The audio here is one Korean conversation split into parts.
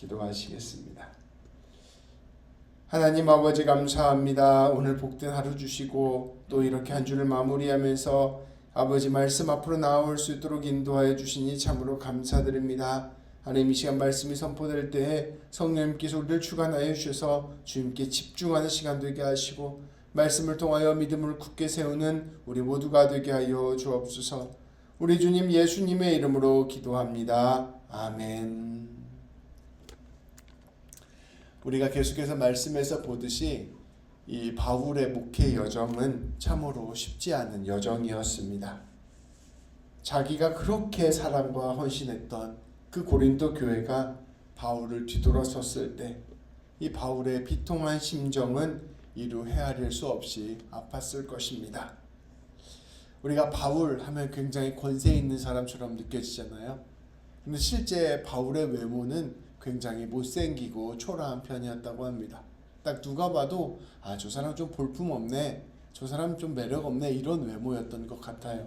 기도하시겠습니다. 하나님 아버지 감사합니다. 오늘 복된 하루 주시고 또 이렇게 한 주를 마무리하면서 아버지 말씀 앞으로 나아올 수 있도록 인도하여 주시니 참으로 감사드립니다. 하나님 이 시간 말씀이 선포될 때에 성령님께서 우리를 주관하여 주셔서 주님께 집중하는 시간 되게 하시고 말씀을 통하여 믿음을 굳게 세우는 우리 모두가 되게 하여 주옵소서. 우리 주님 예수님의 이름으로 기도합니다. 아멘. 우리가 계속해서 말씀에서 보듯이 이 바울의 목회 여정은 참으로 쉽지 않은 여정이었습니다. 자기가 그렇게 사랑과 헌신했던 그 고린도 교회가 바울을 뒤돌아섰을 때 이 바울의 비통한 심정은 이루 헤아릴 수 없이 아팠을 것입니다. 우리가 바울 하면 굉장히 권세 있는 사람처럼 느껴지잖아요. 근데 실제 바울의 외모는 굉장히 못생기고 초라한 편이었다고 합니다. 딱 누가 봐도 저 사람 좀 볼품없네, 저 사람 좀 매력없네, 이런 외모였던 것 같아요.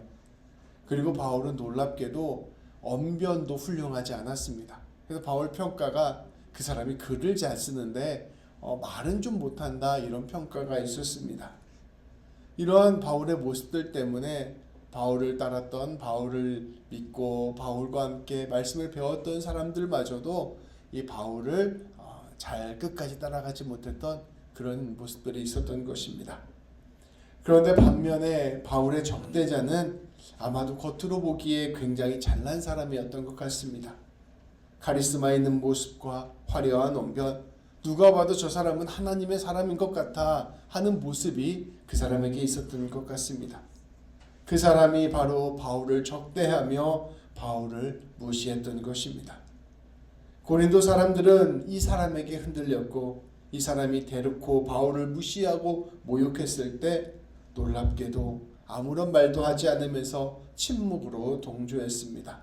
그리고 바울은 놀랍게도 언변도 훌륭하지 않았습니다. 그래서 바울 평가가 그 사람이 글을 잘 쓰는데 말은 좀 못한다, 이런 평가가 있었습니다. 이러한 바울의 모습들 때문에 바울을 따랐던, 바울을 믿고 바울과 함께 말씀을 배웠던 사람들마저도 이 바울을 잘 끝까지 따라가지 못했던 그런 모습들이 있었던 것입니다. 그런데 반면에 바울의 적대자는 아마도 겉으로 보기에 굉장히 잘난 사람이었던 것 같습니다. 카리스마 있는 모습과 화려한 언변, 누가 봐도 저 사람은 하나님의 사람인 것 같아 하는 모습이 그 사람에게 있었던 것 같습니다. 그 사람이 바로 바울을 적대하며 바울을 무시했던 것입니다. 고린도 사람들은 이 사람에게 흔들렸고 이 사람이 대놓고 바울을 무시하고 모욕했을 때 놀랍게도 아무런 말도 하지 않으면서 침묵으로 동조했습니다.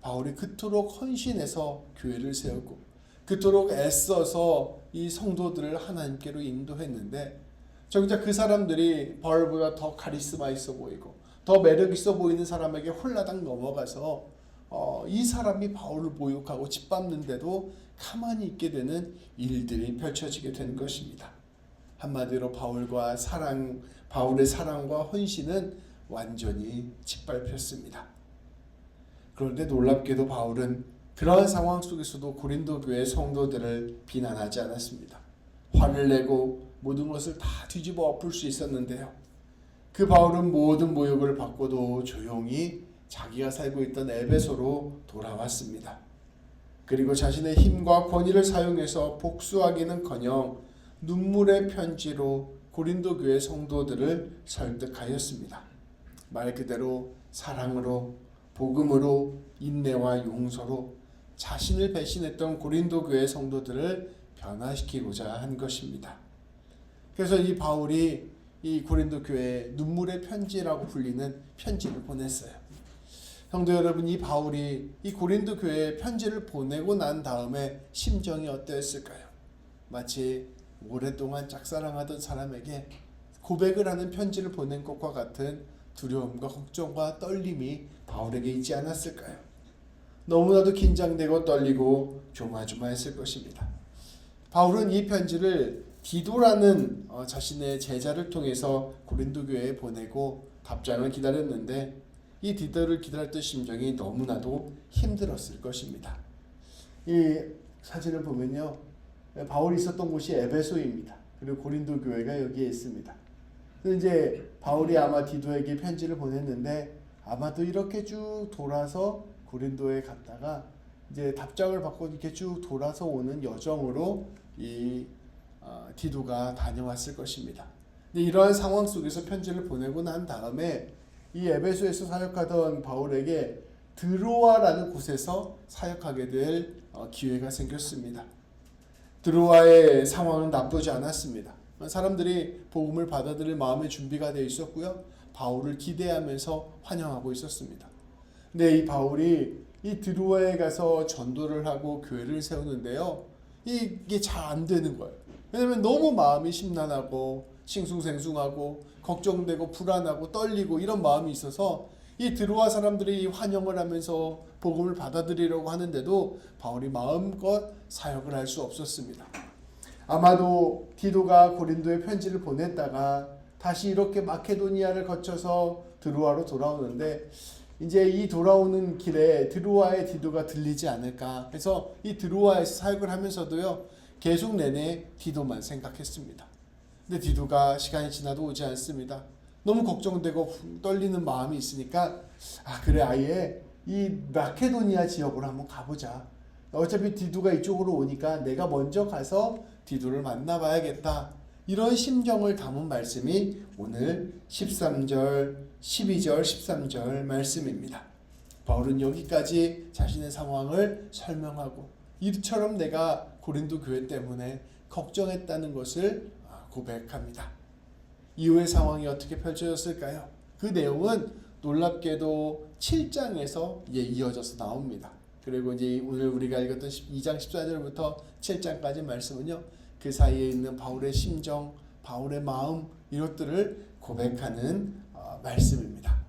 바울이 그토록 헌신해서 교회를 세우고 그토록 애써서 이 성도들을 하나님께로 인도했는데 정작 그 사람들이 바울보다 더 카리스마 있어 보이고 더 매력 있어 보이는 사람에게 홀라당 넘어가서 이 사람이 바울을 모욕하고 짓밟는데도 가만히 있게 되는 일들이 펼쳐지게 된 것입니다. 한마디로 바울의 사랑과 헌신은 완전히 짓밟혔습니다. 그런데 놀랍게도 바울은 그러한 상황 속에서도 고린도 교회 성도들을 비난하지 않았습니다. 화를 내고 모든 것을 다 뒤집어 엎을 수 있었는데요. 그 바울은 모든 모욕을 받고도 조용히 자기가 살고 있던 에베소로 돌아왔습니다. 그리고 자신의 힘과 권위를 사용해서 복수하기는커녕 눈물의 편지로 고린도 교회 성도들을 설득하였습니다. 말 그대로 사랑으로, 복음으로, 인내와 용서로 자신을 배신했던 고린도 교회 성도들을 변화시키고자 한 것입니다. 그래서 이 바울이 이 고린도 교회에 눈물의 편지라고 불리는 편지를 보냈어요. 성도 여러분, 이 바울이 이 고린도 교회에 편지를 보내고 난 다음에 심정이 어떠했을까요? 마치 오랫동안 짝사랑하던 사람에게 고백을 하는 편지를 보낸 것과 같은 두려움과 걱정과 떨림이 바울에게 있지 않았을까요? 너무나도 긴장되고 떨리고 조마조마했을 것입니다. 바울은 이 편지를 디도라는 자신의 제자를 통해서 고린도 교회에 보내고 답장을 기다렸는데 이 디도를 기다렸던 심정이 너무나도 힘들었을 것입니다. 이 사진을 보면요, 바울이 있었던 곳이 에베소입니다. 그리고 고린도 교회가 여기에 있습니다. 그래서 이제 바울이 아마 디도에게 편지를 보냈는데 아마도 이렇게 쭉 돌아서 고린도에 갔다가 이제 답장을 받고 이렇게 쭉 돌아서 오는 여정으로 이 디도가 다녀왔을 것입니다. 근데 이러한 상황 속에서 편지를 보내고 난 다음에 이 에베소에서 사역하던 바울에게 드로아라는 곳에서 사역하게 될 기회가 생겼습니다. 드로아의 상황은 나쁘지 않았습니다. 사람들이 복음을 받아들일 마음의 준비가 되어 있었고요. 바울을 기대하면서 환영하고 있었습니다. 근데 이 바울이 이 드로아에 가서 전도를 하고 교회를 세우는데요, 이게 잘 안 되는 거예요. 왜냐면 너무 마음이 심란하고 싱숭생숭하고 걱정되고 불안하고 떨리고 이런 마음이 있어서 이 드로아 사람들이 환영을 하면서 복음을 받아들이려고 하는데도 바울이 마음껏 사역을 할 수 없었습니다. 아마도 디도가 고린도에 편지를 보냈다가 다시 이렇게 마케도니아를 거쳐서 드로아로 돌아오는데 이제 이 돌아오는 길에 드로아의 디도가 들리지 않을까 해서 이 드로아에서 사역을 하면서도요 계속 내내 디도만 생각했습니다. 근데 디도가 시간이 지나도 오지 않습니다. 너무 걱정되고 떨리는 마음이 있으니까 그래 아예 이 마케도니아 지역으로 한번 가보자. 어차피 디도가 이쪽으로 오니까 내가 먼저 가서 디도를 만나봐야겠다. 이런 심정을 담은 말씀이 오늘 13절, 12절, 13절 말씀입니다. 바울은 여기까지 자신의 상황을 설명하고 이처럼 내가 고린도 교회 때문에 걱정했다는 것을 고백합니다. 이후의 상황이 어떻게 펼쳐졌을까요? 그 내용은 놀랍게도 7장에서 이어져서 나옵니다. 그리고 이제 오늘 우리가 읽었던 2장 14절부터 7장까지 말씀은요. 그 사이에 있는 바울의 심정, 바울의 마음 이것들을 고백하는 말씀입니다.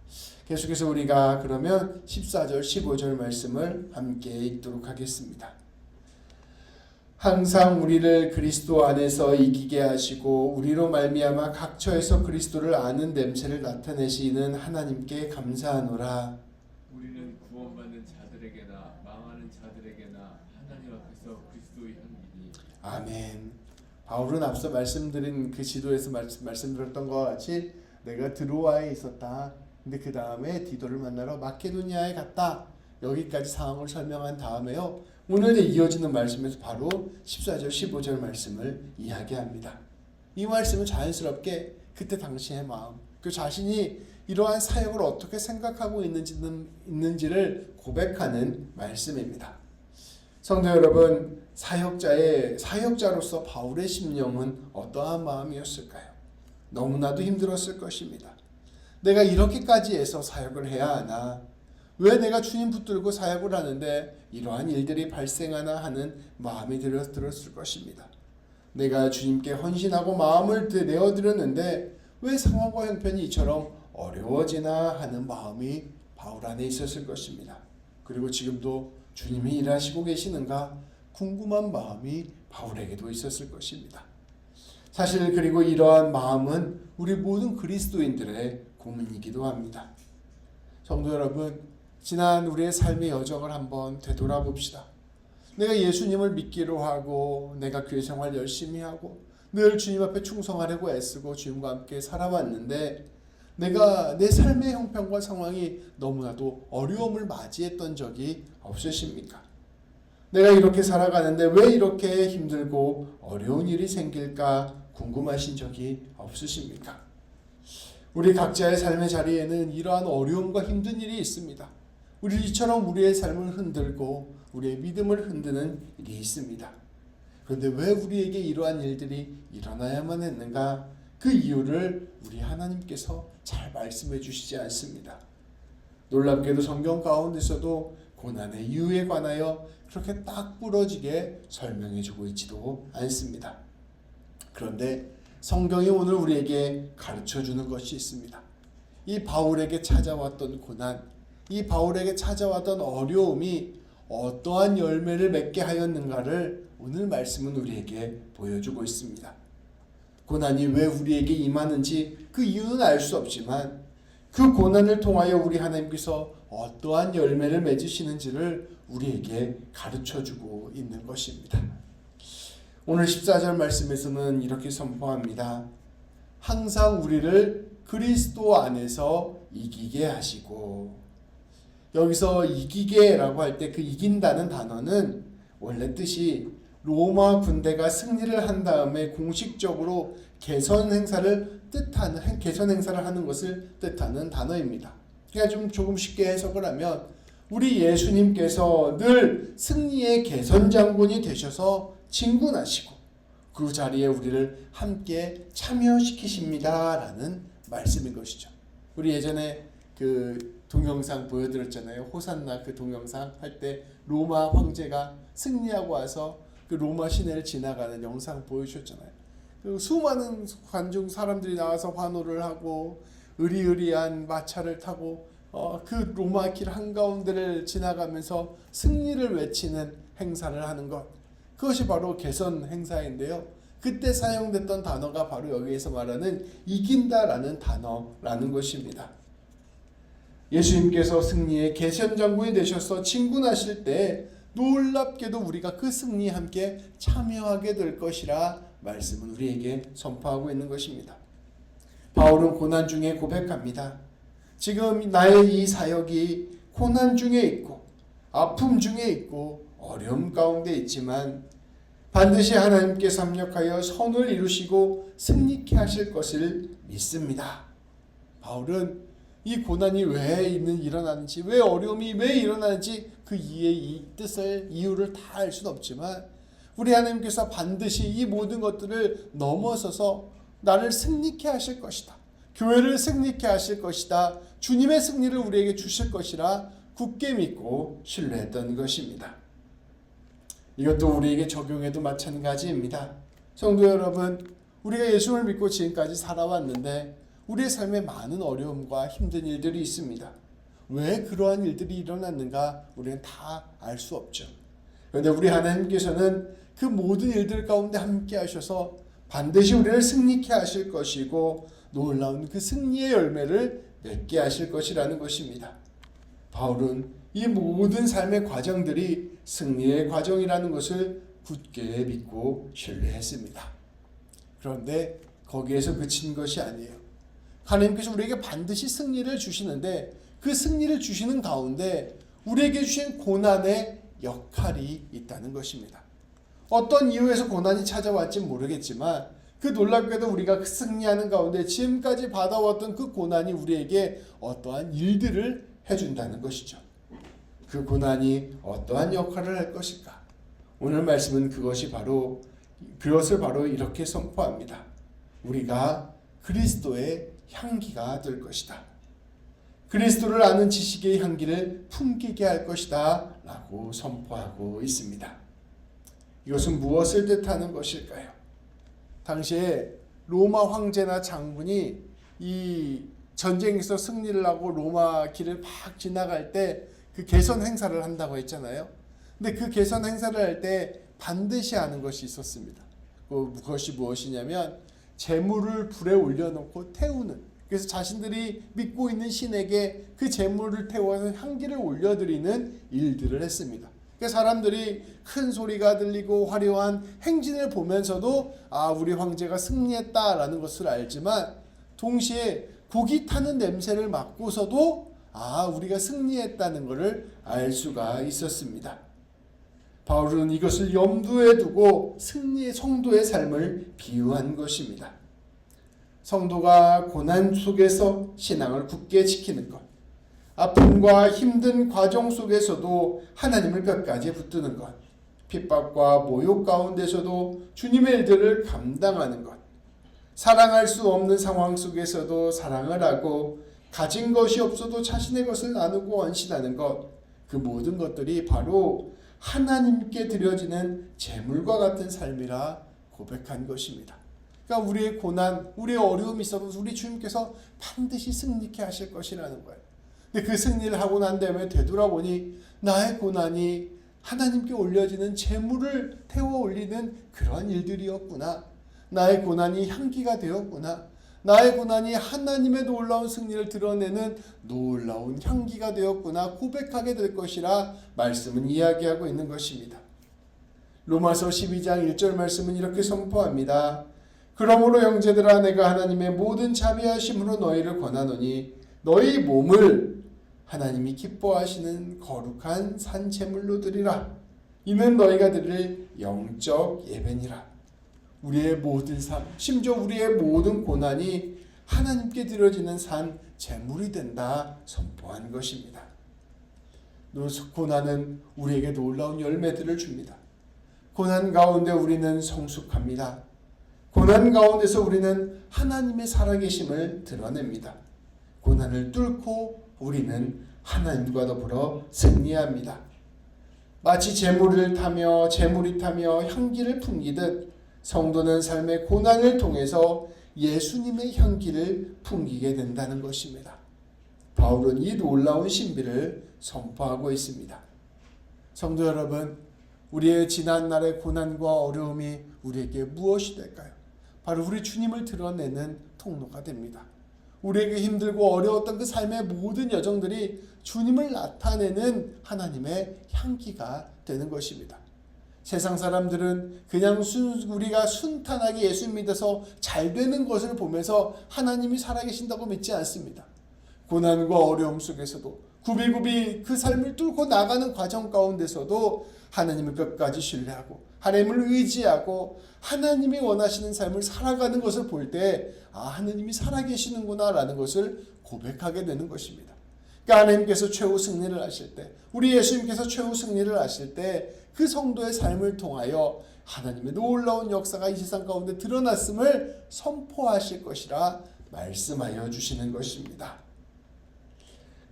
계속해서 우리가 그러면 14절, 15절 말씀을 함께 읽도록 하겠습니다. 항상 우리를 그리스도 안에서 이기게 하시고 우리로 말미암아 각처에서 그리스도를 아는 냄새를 나타내시는 하나님께 감사하노라. 우리는 구원받는 자들에게나 망하는 자들에게나 하나님 앞에서 그리스도의 향기니. 아멘. 바울은 앞서 말씀드린 그 지도에서 말씀드렸던 것과 같이 내가 드로아에 있었다. 근데 그 다음에 디도를 만나러 마케도니아에 갔다. 여기까지 상황을 설명한 다음에요. 오늘 이어지는 말씀에서 바로 14절 15절 말씀을 이야기합니다. 이 말씀은 자연스럽게 그때 당시의 마음, 그 자신이 이러한 사역을 어떻게 생각하고 있는지를 고백하는 말씀입니다. 성도 여러분, 사역자로서 바울의 심령은 어떠한 마음이었을까요? 너무나도 힘들었을 것입니다. 내가 이렇게까지 해서 사역을 해야 하나? 왜 내가 주님 붙들고 사역을 하는데 이러한 일들이 발생하나 하는 마음이 들었을 것입니다. 내가 주님께 헌신하고 마음을 내어드렸는데 왜 상황과 형편이 이처럼 어려워지나 하는 마음이 바울 안에 있었을 것입니다. 그리고 지금도 주님이 일하시고 계시는가 궁금한 마음이 바울에게도 있었을 것입니다. 사실 그리고 이러한 마음은 우리 모든 그리스도인들의 고민이기도 합니다. 성도 여러분, 지난 우리의 삶의 여정을 한번 되돌아봅시다. 내가 예수님을 믿기로 하고 내가 교회 생활 열심히 하고 늘 주님 앞에 충성하려고 애쓰고 주님과 함께 살아왔는데 내가 내 삶의 형편과 상황이 너무나도 어려움을 맞이했던 적이 없으십니까? 내가 이렇게 살아가는데 왜 이렇게 힘들고 어려운 일이 생길까 궁금하신 적이 없으십니까? 우리 각자의 삶의 자리에는 이러한 어려움과 힘든 일이 있습니다. 이처럼 우리의 삶을 흔들고 우리의 믿음을 흔드는 일이 있습니다. 그런데 왜 우리에게 이러한 일들이 일어나야만 했는가? 그 이유를 우리 하나님께서 잘 말씀해 주시지 않습니다. 놀랍게도 성경 가운데서도 고난의 이유에 관하여 그렇게 딱 부러지게 설명해 주고 있지도 않습니다. 그런데 성경이 오늘 우리에게 가르쳐 주는 것이 있습니다. 이 바울에게 찾아왔던 고난, 이 바울에게 찾아왔던 어려움이 어떠한 열매를 맺게 하였는가를 오늘 말씀은 우리에게 보여주고 있습니다. 고난이 왜 우리에게 임하는지 그 이유는 알 수 없지만 그 고난을 통하여 우리 하나님께서 어떠한 열매를 맺으시는지를 우리에게 가르쳐주고 있는 것입니다. 오늘 14절 말씀에서는 이렇게 선포합니다. 항상 우리를 그리스도 안에서 이기게 하시고, 여기서 이기게라고 할 때 그 이긴다는 단어는 원래 뜻이 로마 군대가 승리를 한 다음에 공식적으로 개선 행사를 하는 것을 뜻하는 단어입니다. 그러니까 조금 쉽게 해석을 하면 우리 예수님께서 늘 승리의 개선 장군이 되셔서 진군하시고 그 자리에 우리를 함께 참여시키십니다라는 말씀인 것이죠. 우리 예전에 그 동영상 보여드렸잖아요. 호산나 그 동영상 할 때 로마 황제가 승리하고 와서 그 로마 시내를 지나가는 영상 보여주셨잖아요. 그 수많은 관중 사람들이 나와서 환호를 하고 의리의리한 마차를 타고 그 로마 길 한가운데를 지나가면서 승리를 외치는 행사를 하는 것, 그것이 바로 개선 행사인데요. 그때 사용됐던 단어가 바로 여기에서 말하는 이긴다라는 단어라는 것입니다. 예수님께서 승리의 개선장군이 되셔서 진군하실 때 놀랍게도 우리가 그 승리에 함께 참여하게 될 것이라 말씀은 우리에게 선포하고 있는 것입니다. 바울은 고난 중에 고백합니다. 지금 나의 이 사역이 고난 중에 있고 아픔 중에 있고 어려움 가운데 있지만 반드시 하나님께서 합력하여 선을 이루시고 승리케 하실 것을 믿습니다. 바울은 이 고난이 왜 일어나는지, 왜 어려움이 왜 일어나는지 그 이 뜻을, 이유를 다 알 수는 없지만 우리 하나님께서 반드시 이 모든 것들을 넘어서서 나를 승리케 하실 것이다. 교회를 승리케 하실 것이다. 주님의 승리를 우리에게 주실 것이라 굳게 믿고 신뢰했던 것입니다. 이것도 우리에게 적용해도 마찬가지입니다. 성도 여러분, 우리가 예수를 믿고 지금까지 살아왔는데 우리의 삶에 많은 어려움과 힘든 일들이 있습니다. 왜 그러한 일들이 일어났는가 우리는 다 알 수 없죠. 그런데 우리 하나님께서는 그 모든 일들 가운데 함께 하셔서 반드시 우리를 승리케 하실 것이고 놀라운 그 승리의 열매를 맺게 하실 것이라는 것입니다. 바울은 이 모든 삶의 과정들이 승리의 과정이라는 것을 굳게 믿고 신뢰했습니다. 그런데 거기에서 그친 것이 아니에요. 하나님께서 우리에게 반드시 승리를 주시는데 그 승리를 주시는 가운데 우리에게 주신 고난의 역할이 있다는 것입니다. 어떤 이유에서 고난이 찾아왔지 모르겠지만 그 놀랍게도 우리가 승리하는 가운데 지금까지 받아왔던 그 고난이 우리에게 어떠한 일들을 해준다는 것이죠. 그 고난이 어떠한 역할을 할 것일까? 오늘 말씀은 그것을 바로 이렇게 선포합니다. 우리가 그리스도의 향기가 될 것이다. 그리스도를 아는 지식의 향기를 풍기게 할 것이다 라고 선포하고 있습니다. 이것은 무엇을 뜻하는 것일까요? 당시에 로마 황제나 장군이 이 전쟁에서 승리를 하고 로마 길을 막 지나갈 때 그 개선 행사를 한다고 했잖아요. 근데 그 개선 행사를 할 때 반드시 하는 것이 있었습니다. 그것이 무엇이냐면 제물을 불에 올려놓고 태우는, 그래서 자신들이 믿고 있는 신에게 그 제물을 태워서 향기를 올려드리는 일들을 했습니다. 사람들이 큰 소리가 들리고 화려한 행진을 보면서도 우리 황제가 승리했다라는 것을 알지만 동시에 고기 타는 냄새를 맡고서도 우리가 승리했다는 것을 알 수가 있었습니다. 바울은 이것을 염두에 두고 승리의 성도의 삶을 비유한 것입니다. 성도가 고난 속에서 신앙을 굳게 지키는 것, 아픔과 힘든 과정 속에서도 하나님을 끝까지 붙드는 것, 핍박과 모욕 가운데서도 주님의 일들을 감당하는 것, 사랑할 수 없는 상황 속에서도 사랑을 하고 가진 것이 없어도 자신의 것을 나누고 헌신하는 것, 그 모든 것들이 바로 하나님께 드려지는 제물과 같은 삶이라 고백한 것입니다. 그러니까 우리의 고난, 우리의 어려움이 있어도 우리 주님께서 반드시 승리케 하실 것이라는 거예요. 근데 그 승리를 하고 난 다음에 되돌아보니 나의 고난이 하나님께 올려지는 제물을 태워 올리는 그런 일들이었구나. 나의 고난이 향기가 되었구나. 나의 고난이 하나님의 놀라운 승리를 드러내는 놀라운 향기가 되었구나 고백하게 될 것이라 말씀은 이야기하고 있는 것입니다. 로마서 12장 1절 말씀은 이렇게 선포합니다. 그러므로 형제들아 내가 하나님의 모든 자비하심으로 너희를 권하노니 너희 몸을 하나님이 기뻐하시는 거룩한 산 제물로 드리라. 이는 너희가 드릴 영적 예배니라. 우리의 모든 삶, 심지어 우리의 모든 고난이 하나님께 드려지는 산 제물이 된다 선포한 것입니다. 고난은 우리에게 놀라운 열매들을 줍니다. 고난 가운데 우리는 성숙합니다. 고난 가운데서 우리는 하나님의 살아계심을 드러냅니다. 고난을 뚫고 우리는 하나님과 더불어 승리합니다. 마치 제물이 타며 향기를 풍기듯 성도는 삶의 고난을 통해서 예수님의 향기를 풍기게 된다는 것입니다. 바울은 이 놀라운 신비를 선포하고 있습니다. 성도 여러분, 우리의 지난날의 고난과 어려움이 우리에게 무엇이 될까요? 바로 우리 주님을 드러내는 통로가 됩니다. 우리에게 힘들고 어려웠던 그 삶의 모든 여정들이 주님을 나타내는 하나님의 향기가 되는 것입니다. 세상 사람들은 그냥 우리가 순탄하게 예수 믿어서 잘 되는 것을 보면서 하나님이 살아계신다고 믿지 않습니다. 고난과 어려움 속에서도 굽이굽이 그 삶을 뚫고 나가는 과정 가운데서도 하나님을 끝까지 신뢰하고 하나님을 의지하고 하나님이 원하시는 삶을 살아가는 것을 볼 때 하나님이 살아계시는구나 라는 것을 고백하게 되는 것입니다. 그러니까 하나님께서 최후 승리를 하실 때, 우리 예수님께서 최후 승리를 하실 때 그 성도의 삶을 통하여 하나님의 놀라운 역사가 이 세상 가운데 드러났음을 선포하실 것이라 말씀하여 주시는 것입니다.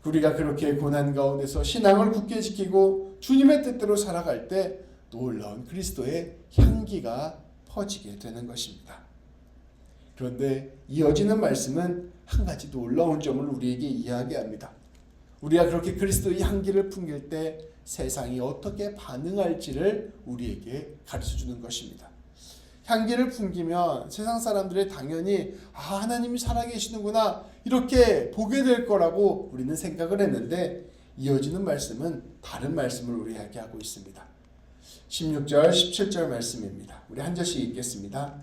우리가 그렇게 고난 가운데서 신앙을 굳게 지키고 주님의 뜻대로 살아갈 때 놀라운 그리스도의 향기가 퍼지게 되는 것입니다. 그런데 이어지는 말씀은 한 가지 놀라운 점을 우리에게 이야기합니다. 우리가 그렇게 그리스도의 향기를 풍길 때 세상이 어떻게 반응할지를 우리에게 가르쳐주는 것입니다. 향기를 풍기면 세상 사람들이 당연히 하나님이 살아계시는구나 이렇게 보게 될 거라고 우리는 생각을 했는데 이어지는 말씀은 다른 말씀을 우리에게 하고 있습니다. 16절 17절 말씀입니다. 우리 한 절씩 읽겠습니다.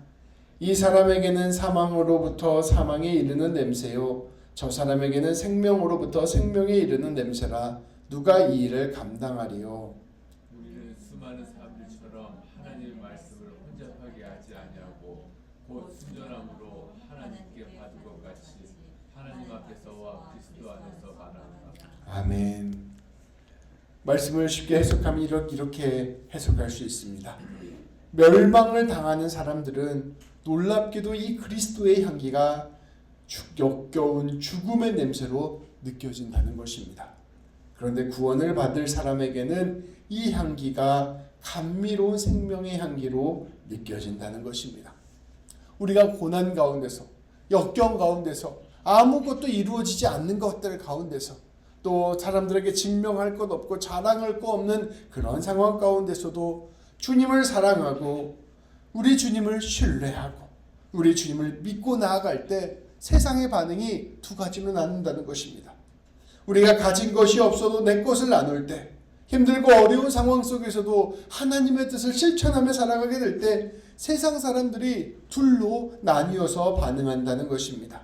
이 사람에게는 사망으로부터 사망에 이르는 냄새요 저 사람에게는 생명으로부터 생명에 이르는 냄새라 누가 이 일을 감당하리요. 우리는 수많은 사람들처럼 하나님의 말씀을 혼잡하게 하지 아니하고 곧 순전함으로 하나님께 받은 것 같이 하나님 앞에서와 그리스도 안에서 말하노라. 아멘. 말씀을 쉽게 해석하면 이렇게 해석할 수 있습니다. 멸망을 당하는 사람들은 놀랍게도 이 그리스도의 향기가 역겨운 죽음의 냄새로 느껴진다는 것입니다. 그런데 구원을 받을 사람에게는 이 향기가 감미로운 생명의 향기로 느껴진다는 것입니다. 우리가 고난 가운데서, 역경 가운데서, 아무것도 이루어지지 않는 것들 가운데서, 또 사람들에게 증명할 것 없고 자랑할 것 없는 그런 상황 가운데서도 주님을 사랑하고 우리 주님을 신뢰하고 우리 주님을 믿고 나아갈 때 세상의 반응이 두 가지로 나눈다는 것입니다. 우리가 가진 것이 없어도 내 것을 나눌 때, 힘들고 어려운 상황 속에서도 하나님의 뜻을 실천하며 살아가게 될 때 세상 사람들이 둘로 나뉘어서 반응한다는 것입니다.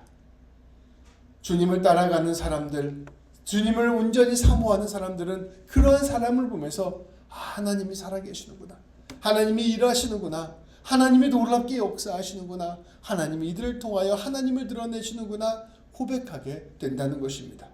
주님을 따라가는 사람들, 주님을 온전히 사모하는 사람들은 그러한 사람을 보면서 하나님이 살아계시는구나, 하나님이 일하시는구나, 하나님이 놀랍게 역사하시는구나, 하나님이 이들을 통하여 하나님을 드러내시는구나 고백하게 된다는 것입니다.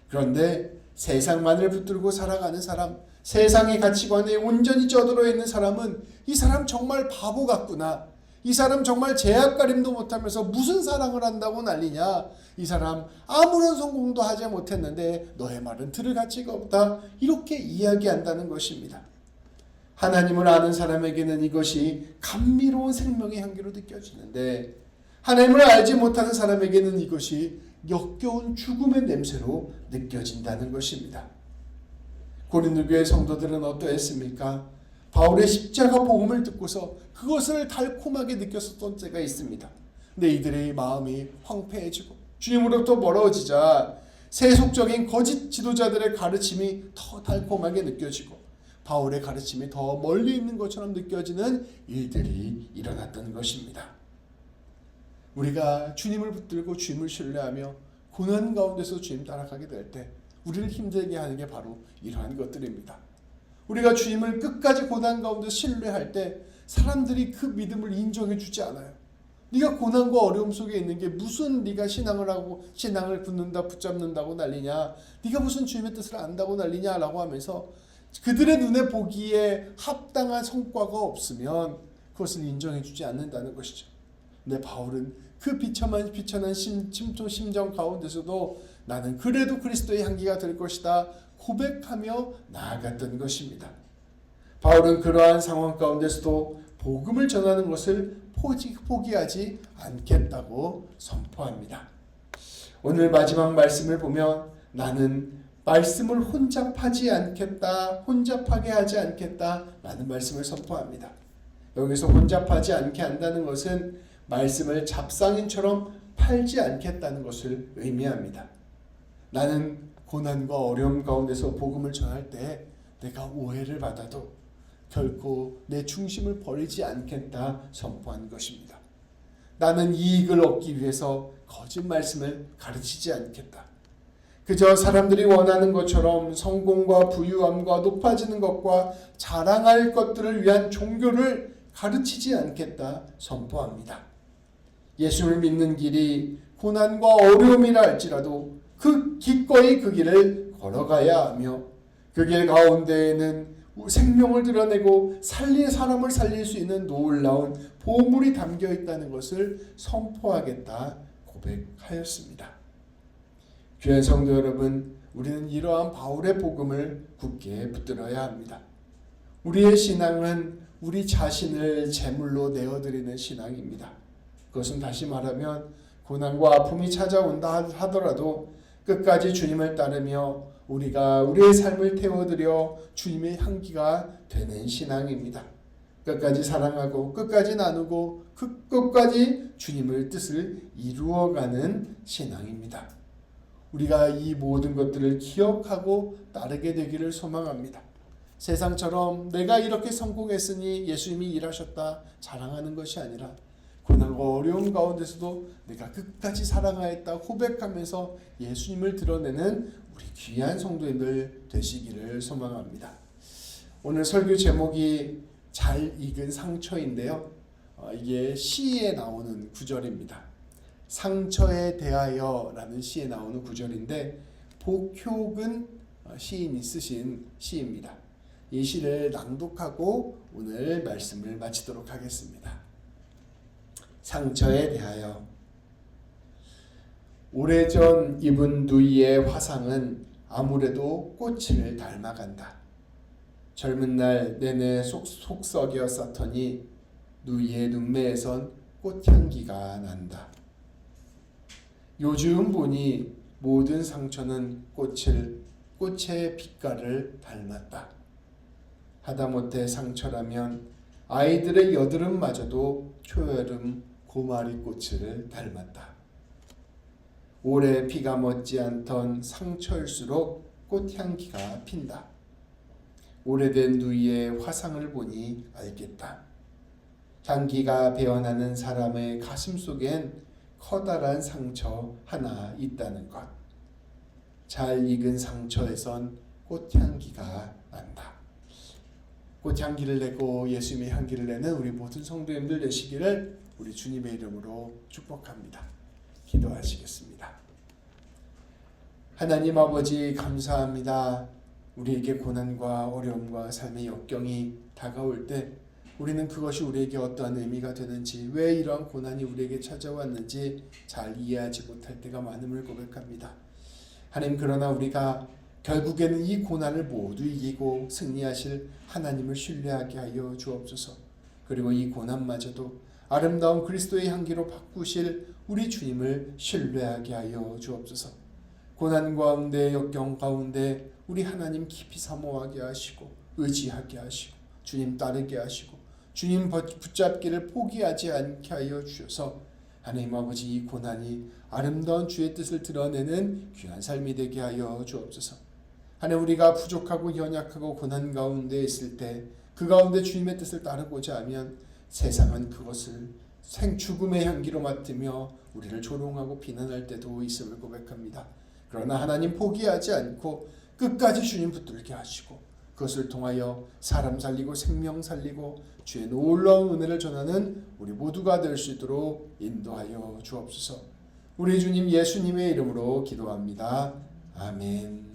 그런데 세상만을 붙들고 살아가는 사람, 세상의 가치관에 온전히 쩌들어 있는 사람은 이 사람 정말 바보 같구나, 이 사람 정말 제약가림도 못하면서 무슨 사랑을 한다고 난리냐, 이 사람 아무런 성공도 하지 못했는데 너의 말은 들을 가치가 없다, 이렇게 이야기한다는 것입니다. 하나님을 아는 사람에게는 이것이 감미로운 생명의 향기로 느껴지는데 하나님을 알지 못하는 사람에게는 이것이 역겨운 죽음의 냄새로 느껴진다는 것입니다. 고린도 교회 성도들은 어떠했습니까? 바울의 십자가 복음을 듣고서 그것을 달콤하게 느꼈었던 때가 있습니다. 근데 이들의 마음이 황폐해지고 주님으로부터 멀어지자 세속적인 거짓 지도자들의 가르침이 더 달콤하게 느껴지고 바울의 가르침이 더 멀리 있는 것처럼 느껴지는 일들이 일어났던 것입니다. 우리가 주님을 붙들고 주님을 신뢰하며 고난 가운데서 주님 따라가게 될 때 우리를 힘들게 하는 게 바로 이러한 것들입니다. 우리가 주님을 끝까지 고난 가운데 신뢰할 때 사람들이 그 믿음을 인정해 주지 않아요. 네가 고난과 어려움 속에 있는 게 무슨 네가 신앙을 하고 신앙을 붙잡는다고 난리냐, 네가 무슨 주님의 뜻을 안다고 난리냐라고 하면서 그들의 눈에 보기에 합당한 성과가 없으면 그것을 인정해 주지 않는다는 것이죠. 근데 바울은 그 비천한 심정 가운데서도 나는 그래도 그리스도의 향기가 될 것이다 고백하며 나아갔던 것입니다. 바울은 그러한 상황 가운데서도 복음을 전하는 것을 포기하지 않겠다고 선포합니다. 오늘 마지막 말씀을 보면 나는 말씀을 혼잡하지 않겠다, 혼잡하게 하지 않겠다 라는 말씀을 선포합니다. 여기서 혼잡하지 않게 한다는 것은 말씀을 잡상인처럼 팔지 않겠다는 것을 의미합니다. 나는 고난과 어려움 가운데서 복음을 전할 때 내가 오해를 받아도 결코 내 중심을 버리지 않겠다 선포한 것입니다. 나는 이익을 얻기 위해서 거짓 말씀을 가르치지 않겠다. 그저 사람들이 원하는 것처럼 성공과 부유함과 높아지는 것과 자랑할 것들을 위한 종교를 가르치지 않겠다 선포합니다. 예수를 믿는 길이 고난과 어려움이라 할지라도 기꺼이 그 길을 걸어가야 하며 그 길 가운데에는 생명을 드러내고 사람을 살릴 수 있는 놀라운 보물이 담겨 있다는 것을 선포하겠다 고백하였습니다. 귀한 성도 여러분, 우리는 이러한 바울의 복음을 굳게 붙들어야 합니다. 우리의 신앙은 우리 자신을 제물로 내어드리는 신앙입니다. 그것은 다시 말하면 고난과 아픔이 찾아온다 하더라도 끝까지 주님을 따르며 우리가 우리의 삶을 태워드려 주님의 향기가 되는 신앙입니다. 끝까지 사랑하고 끝까지 나누고 끝까지 주님의 뜻을 이루어가는 신앙입니다. 우리가 이 모든 것들을 기억하고 따르게 되기를 소망합니다. 세상처럼 내가 이렇게 성공했으니 예수님이 일하셨다 자랑하는 것이 아니라 고난과 어려움 가운데서도 내가 끝까지 사랑하였다 고백하면서 예수님을 드러내는 우리 귀한 성도님들 되시기를 소망합니다. 오늘 설교 제목이 잘 익은 상처인데요. 이게 시에 나오는 구절입니다. 상처에 대하여 라는 시에 나오는 구절인데 복효근 시인이 쓰신 시입니다. 이 시를 낭독하고 오늘 말씀을 마치도록 하겠습니다. 상처에 대하여. 오래전 입은 누이의 화상은 아무래도 꽃을 닮아간다. 젊은 날 내내 속썩여 쌓더니 누이의 눈매에선 꽃향기가 난다. 요즘 보니 모든 상처는 꽃의 빛깔을 닮았다. 하다못해 상처라면 아이들의 여드름마저도 초여름 고마리꽃을 닮았다. 오래 비가 멎지 않던 상처일수록 꽃향기가 핀다. 오래된 누이의 화상을 보니 알겠다. 향기가 배어나는 사람의 가슴 속엔 커다란 상처 하나 있다는 것. 잘 익은 상처에선 꽃향기가 난다. 꽃향기를 내고 예수님의 향기를 내는 우리 모든 성도님들 되시기를 우리 주님의 이름으로 축복합니다. 기도하시겠습니다. 하나님 아버지 감사합니다. 우리에게 고난과 어려움과 삶의 역경이 다가올 때 우리는 그것이 우리에게 어떠한 의미가 되는지, 왜 이러한 고난이 우리에게 찾아왔는지 잘 이해하지 못할 때가 많음을 고백합니다. 하나님, 그러나 우리가 결국에는 이 고난을 모두 이기고 승리하실 하나님을 신뢰하게 하여 주옵소서. 그리고 이 고난마저도 아름다운 그리스도의 향기로 바꾸실 우리 주님을 신뢰하게 하여 주옵소서. 고난 가운데 역경 가운데 우리 하나님 깊이 사모하게 하시고 의지하게 하시고 주님 따르게 하시고 주님 붙잡기를 포기하지 않게 하여 주셔서 하나님 아버지, 이 고난이 아름다운 주의 뜻을 드러내는 귀한 삶이 되게 하여 주옵소서. 하나님, 우리가 부족하고 연약하고 고난 가운데 있을 때 그 가운데 주님의 뜻을 따르고자 하면 세상은 그것을 죽음의 향기로 맡으며 우리를 조롱하고 비난할 때도 있음을 고백합니다. 그러나 하나님, 포기하지 않고 끝까지 주님 붙들게 하시고 그것을 통하여 사람 살리고 생명 살리고 주의 놀라운 은혜를 전하는 우리 모두가 될 수 있도록 인도하여 주옵소서. 우리 주님 예수님의 이름으로 기도합니다. 아멘.